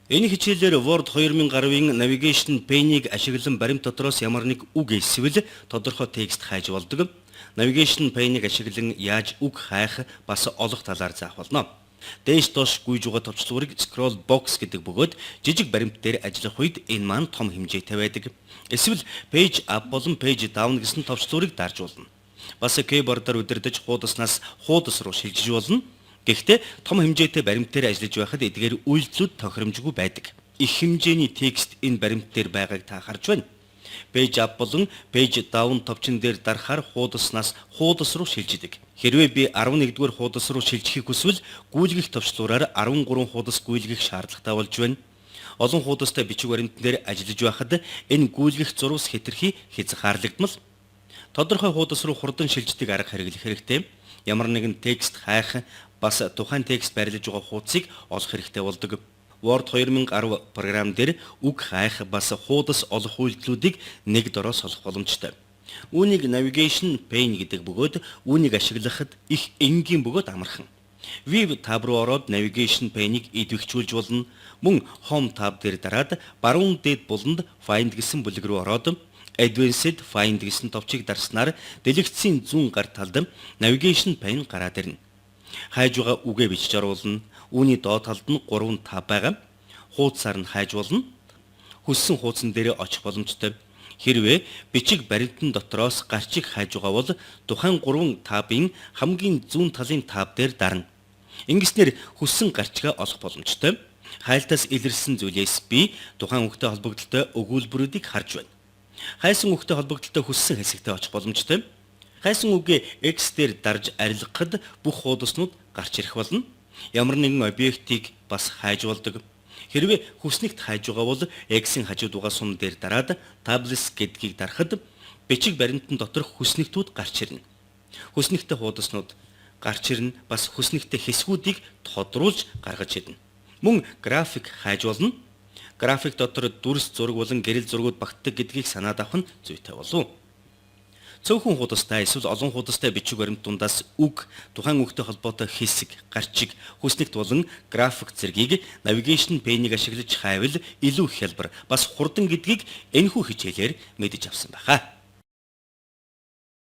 Энэ хичээлээр Word 2010-ын Navigation pane-ийг ашиглан баримт дотроос ямар нэг үг эсвэл тодорхой текст хайж болдог. Navigation pane-ийг ашиглан яаж үг хайх бас олох талаар заах болно. Дээш доош гүйж байгаа товчлуурыг scroll box гэдэг бөгөөд жижиг баримт дээр ажиллах үед энэ маань том хэмжээтэй байдаг. Эсвэл page up болон page down гэсэн товчлуурыг дарж болно. Бас keyboard-аар удирдах хуудаснаас хуудас руу шилжиж болно. Гэхдээ том хэмжээтэй баримт дээр ажиллаж байхад эдгээр үйлдэлүүд тохиромжгүй байдаг. Их хэмжээний текст энэ баримт дээр байгааг та харж байна. Page up болон page down товчон дээр дарахаар хуудаснаас хуудас руу шилждэг. Хэрвээ би 11-р хуудас руу шилжихийг хүсвэл гүйлгэх товчлуураар 13 хуудас гүйлгэх шаардлагатай болж байна. Олон хуудастай бичиг баримт дээр ажиллаж байхад энэ гүйлгэх зурвас хэтэрхий хязгаарлагдмал. Тодорхой хуудас руу хурдан шилждэг арга хэрэглэх хэрэгтэй. Ямар нэгэн текст хайх бас тухайн текст байрлаж байгаа хуудсыг олох хэрэгтэй болдог. Word 2010 програм дээр үг хайх бас хуудас олох үйлдэлүүдийг нэг дороос олох боломжтой. Үүнийг Navigation pane гэдэг бөгөөд үүнийг ашиглахад их энгийн бөгөөд амархан. View tab руу ороод Navigation pane-ийг идэвхжүүлж болно. Мөн Home tab дээр дараад баруун дээд буланд Find гэсэн бүлэг рүү ороод Advanced Find гэсэн товчийг дарснаар дэлгэцийн зүүн гар талд Navigation pane гараад ирнэ. Хайж байгаа үгээ бичиж оруулна. Үүний доод талд нь 3 таб байгаа. Хуудасаар нь хайж болно. Хүссэн хуудсан дээр очих боломжтой. Хэрвээ бичиг баримтын дотроос гарчиг хайж байгаа бол тухайн 3 табын хамгийн зүүн талын таб дээр дарна. Ингэснээр хүссэн гарчгаа олох боломжтой. Хайлтаас илэрсэн зүйлээс би тухайн үгтэй холбогдолтой өгүүлбэрүүдийг харж байна. Хайсан үгтэй холбогдолтой хүссэн хэсэгтээ очих боломжтой. Хайсан үгээ X дээр дарж арилгахад бүх хуудаснууд гарч ирэх болно. Ямар нэгэн объектыг бас хайж болдог. Хэрвээ хүснэгт хайж байгаа бол X-ийн хажууд байгаа сум дээр дараад Tables гэдгийг дарахад бичиг баримтын доторх хүснэгтүүд гарч ирнэ. Хүснэгтэй хуудаснууд гарч ирнэ, бас хүснэгтэй хэсгүүдийг тодруулж гаргаж ирнэ. Мөн график хайж болно. График дотор дүрс зураг болон гэрэл зургууд багтдаг гэдгийг санаад авах нь зүйтэй болов. Цөөхөн хуудастай эсвэл олон хуудастай бичиг баримт дундаас үг, тухайн үгтэй холбоотой хэсэг, гарчиг, хүснэгт болон график зэргийг Navigation pane-ийг ашиглаж хайвал илүү хялбар, бас хурдан гэдгийг энэхүү хичээлээр мэдэж авсан байна.